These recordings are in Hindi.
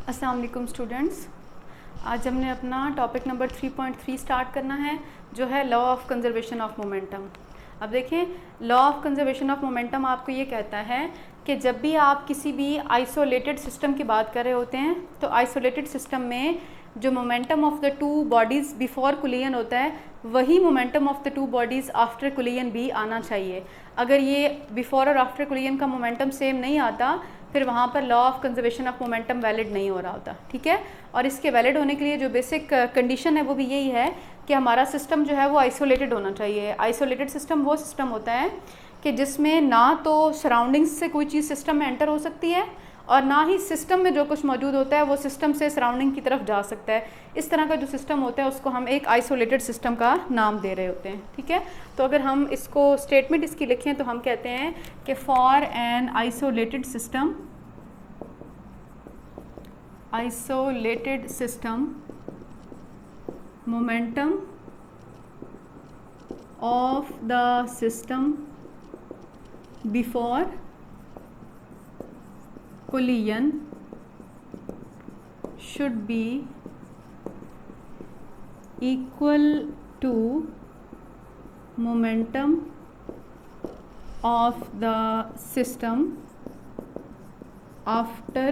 अस्सलाम वालेकुम स्टूडेंट्स। आज हमने अपना टॉपिक नंबर 3.3 स्टार्ट करना है, जो है law of conservation of momentum. अब देखें, law of conservation of momentum आपको ये कहता है कि जब भी आप किसी भी आइसोलेटेड सिस्टम की बात कर रहे होते हैं तो आइसोलेटेड सिस्टम में जो momentum of the two bodies before collision होता है वही momentum of the two bodies after collision भी आना चाहिए। अगर ये बिफोर और आफ्टर कोलिजन का मोमेंटम सेम नहीं आता फिर वहाँ पर law of conservation of momentum valid नहीं हो रहा होता। ठीक है, और इसके वैलिड होने के लिए जो बेसिक कंडीशन है वो भी यही है कि हमारा सिस्टम जो है वो आइसोलेटेड होना चाहिए। आइसोलेटेड सिस्टम वो सिस्टम होता है कि जिसमें ना तो सराउंडिंग्स से कोई चीज़ सिस्टम में एंटर हो सकती है और ना ही सिस्टम में जो कुछ मौजूद होता है वो सिस्टम से सराउंडिंग की तरफ जा सकता है। इस तरह का जो सिस्टम होता है उसको हम एक आइसोलेटेड सिस्टम का नाम दे रहे होते हैं। ठीक है, तो अगर हम इसको स्टेटमेंट इसकी लिखें तो हम कहते हैं कि for an isolated system momentum of the system before collision should be equal to momentum of the system after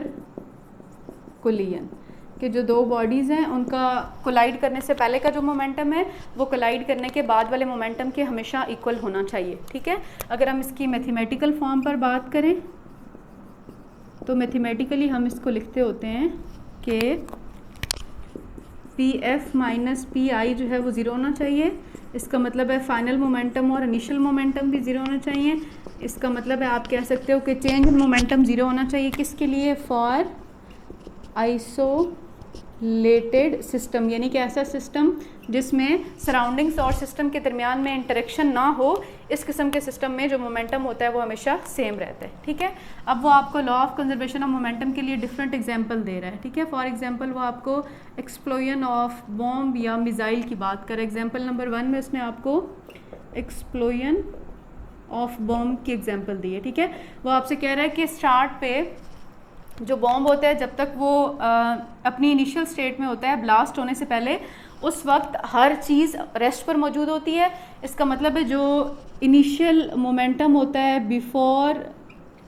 collision। कि जो दो बॉडीज़ हैं उनका कोलाइड करने से पहले का जो मोमेंटम है वो कोलाइड करने के बाद वाले मोमेंटम के हमेशा इक्वल होना चाहिए। ठीक है, अगर हम इसकी मैथमेटिकल फॉर्म पर बात करें तो मैथमेटिकली हम इसको लिखते होते हैं कि P F minus P I जो है वो ज़ीरो होना चाहिए। इसका मतलब है फाइनल मोमेंटम और इनिशियल मोमेंटम भी ज़ीरो होना चाहिए। इसका मतलब है आप कह सकते हो कि चेंज इन मोमेंटम ज़ीरो होना चाहिए। किसके लिए? फॉर आइसोलेटेड सिस्टम, यानी कि ऐसा सिस्टम जिसमें सराउंडिंग्स और सिस्टम के दरमियान में इंटरेक्शन ना हो। इस किस्म के सिस्टम में जो मोमेंटम होता है वो हमेशा सेम रहता है। ठीक है, अब वो आपको law of conservation of momentum के लिए डिफरेंट एग्जांपल दे रहा है। ठीक है, फॉर एग्जांपल वो आपको एक्सप्लोजन ऑफ बॉम्ब या मिसाइल की बात कर। एग्जांपल नंबर 1 में उसने आपको एक्सप्लोजन ऑफ बॉम्ब की एग्जांपल दी है। ठीक है, वो आपसे कह रहा है कि स्टार्ट पे जो बॉम्ब होता है जब तक वो अपनी इनिशियल स्टेट में होता है, ब्लास्ट होने से पहले, उस वक्त हर चीज़ रेस्ट पर मौजूद होती है। इसका मतलब है जो इनिशियल मोमेंटम होता है बिफोर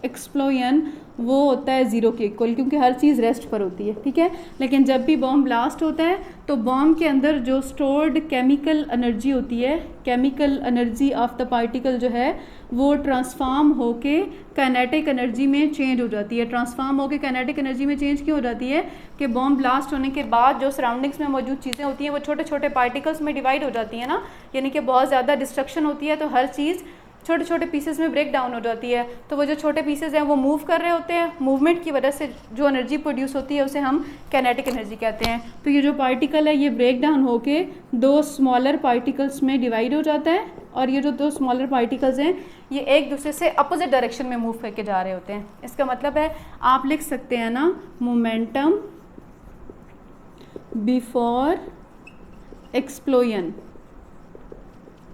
एक्सप्लोजन वो होता है ज़ीरो के इक्वल, क्योंकि हर चीज़ रेस्ट पर होती है। ठीक है, लेकिन जब भी बॉम्ब ब्लास्ट होता है तो बॉम्ब के अंदर जो स्टोर्ड केमिकल एनर्जी होती है, chemical energy of the particle जो है वो ट्रांसफॉर्म होके काइनेटिक एनर्जी में चेंज हो जाती है। ट्रांसफॉर्म होके काइनेटिक एनर्जी में चेंज क्यों हो जाती है? कि बॉम्ब ब्लास्ट होने के बाद जो सराउंडिंग्स में मौजूद चीज़ें होती हैं वो छोटे छोटे पार्टिकल्स में डिवाइड हो जाती हैं ना, यानी कि बहुत ज़्यादा डिस्ट्रक्शन होती है तो हर चीज़ छोटे छोटे पीसेस में ब्रेक डाउन हो जाती है। तो वो जो छोटे पीसेस हैं वो मूव कर रहे होते हैं, मूवमेंट की वजह से जो एनर्जी प्रोड्यूस होती है उसे हम काइनेटिक एनर्जी कहते हैं। तो ये जो पार्टिकल है ये ब्रेक डाउन होके दो स्मॉलर पार्टिकल्स में डिवाइड हो जाता है और ये जो दो स्मॉलर पार्टिकल्स हैं ये एक दूसरे से अपोजिट डायरेक्शन में मूव करके जा रहे होते हैं। इसका मतलब है आप लिख सकते हैं ना, मोमेंटम बिफोर एक्सप्लोजन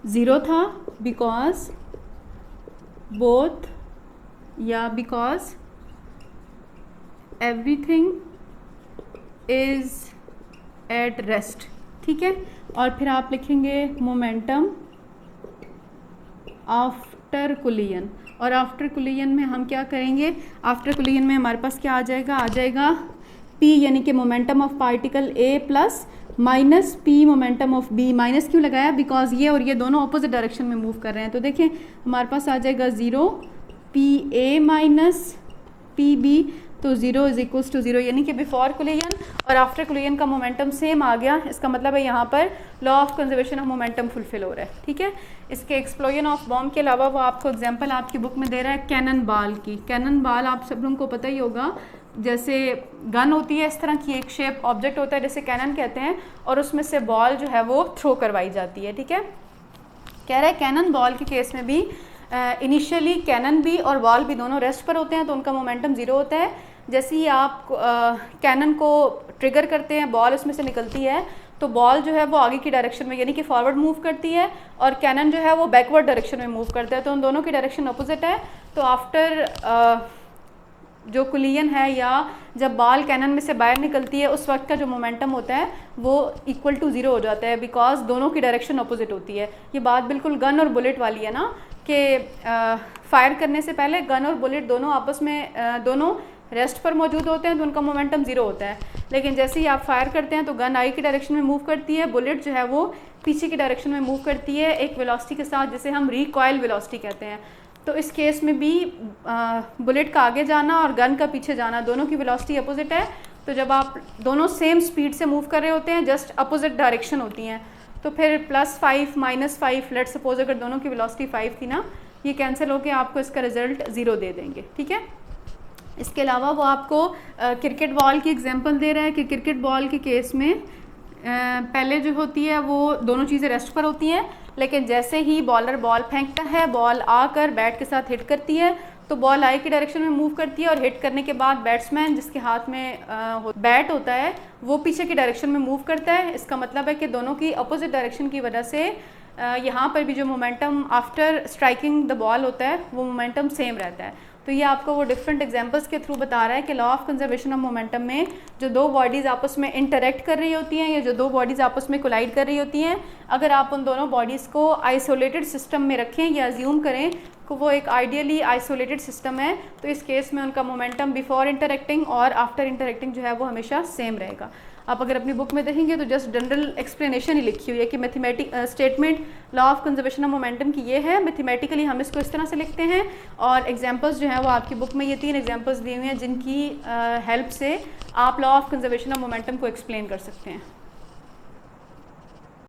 ज़ीरो था बिकॉज बोथ या because everything is at rest. ठीक है, और फिर आप लिखेंगे मोमेंटम आफ्टर कोलिजन। और आफ्टर कोलिजन में हम क्या करेंगे? आफ्टर कोलिजन में हमारे पास क्या आ जाएगा P, यानी कि momentum of particle A plus minus P momentum of B। Minus क्यों लगाया? बिकॉज ये और ये दोनों अपोजिट डायरेक्शन में मूव कर रहे हैं। तो देखें हमारे पास आ जाएगा ज़ीरो PA माइनस PB, तो zero is equals to zero, यानी कि बिफोर कोलिजन और आफ्टर कोलिजन का मोमेंटम सेम आ गया। इसका मतलब है यहाँ पर law of conservation of momentum fulfil हो रहा है। ठीक है, इसके एक्सप्लोजन ऑफ बॉम्ब के अलावा वो आपको एग्जांपल आपकी बुक में दे रहा है कैनन बॉल की। कैनन बॉल आप सब लोगों को पता ही होगा, जैसे गन होती है इस तरह की एक शेप ऑब्जेक्ट होता है जैसे कैनन कहते हैं, और उसमें से बॉल जो है वो थ्रो करवाई जाती है। ठीक है, कह रहा है कैनन बॉल के केस में भी इनिशियली कैनन भी और बॉल भी दोनों रेस्ट पर होते हैं तो उनका मोमेंटम ज़ीरो होता है। जैसे ही आप कैनन को ट्रिगर करते हैं, बॉल उसमें से निकलती है तो बॉल जो है वो आगे की डायरेक्शन में यानी कि फॉरवर्ड मूव करती है और कैनन जो है वो बैकवर्ड डायरेक्शन में मूव करता है, तो उन दोनों की डायरेक्शन अपोजिट है। तो आफ्टर जो कुलियन है या जब बॉल कैनन में से बाहर निकलती है उस वक्त का जो मोमेंटम होता है वो इक्वल टू ज़ीरो हो जाता है, बिकॉज दोनों की डायरेक्शन अपोजिट होती है। ये बात बिल्कुल गन और बुलेट वाली है ना, कि फायर करने से पहले गन और बुलेट दोनों आपस में दोनों रेस्ट पर मौजूद होते हैं तो उनका मोमेंटम ज़ीरो होता है, लेकिन जैसे ही आप फायर करते हैं तो गन आई की डायरेक्शन में मूव करती है, बुलेट जो है वो पीछे की डायरेक्शन में मूव करती है एक वेलोसिटी के साथ जिसे हम रिकॉयल वेलोसिटी कहते हैं। तो इस केस में भी बुलेट का आगे जाना और गन का पीछे जाना दोनों की वेलोसिटी अपोजिट है, तो जब आप दोनों सेम स्पीड से मूव कर रहे होते हैं जस्ट अपोजिट डायरेक्शन होती हैं, तो फिर +5 -5 लेट सपोज अगर दोनों की वेलोसिटी 5 थी ना, ये कैंसिल होकर आपको इसका रिजल्ट 0 दे देंगे। ठीक है, इसके अलावा वो आपको क्रिकेट बॉल की एग्जांपल दे रहा है कि क्रिकेट बॉल के केस में पहले जो होती है वो दोनों चीज़ें रेस्ट पर होती हैं, लेकिन जैसे ही बॉलर बॉल फेंकता है बॉल आकर बैट के साथ हिट करती है तो बॉल आई की डायरेक्शन में मूव करती है और हिट करने के बाद बैट्समैन जिसके हाथ में बैट होता है वो पीछे की डायरेक्शन में मूव करता है। इसका मतलब है कि दोनों की अपोजिट डायरेक्शन की वजह से यहाँ पर भी जो momentum after striking the ball होता है वो मोमेंटम सेम रहता है। तो ये आपको वो डिफरेंट एग्जांपल्स के थ्रू बता रहा है कि law of conservation of momentum में जो दो बॉडीज़ आपस में इंटरेक्ट कर रही होती हैं या जो दो बॉडीज़ आपस में कोलाइड कर रही होती हैं, अगर आप उन दोनों बॉडीज़ को आइसोलेटेड सिस्टम में रखें या अज्यूम करें कि वो एक आइडियली आइसोलेटेड सिस्टम है, तो इस केस में उनका मोमेंटम बिफोर इंटरेक्टिंग और आफ्टर इंटरेक्टिंग जो है वो हमेशा सेम रहेगा। आप अगर अपनी बुक में देखेंगे तो जस्ट जनरल एक्सप्लेनेशन ही लिखी हुई है कि mathematic statement law of conservation of momentum की ये है, मैथमेटिकली हम इसको इस तरह से लिखते हैं, और एग्जांपल्स जो है वो आपकी बुक में ये 3 एग्जांपल्स दी हुई हैं जिनकी हेल्प से आप law of conservation of momentum को एक्सप्लेन कर सकते हैं।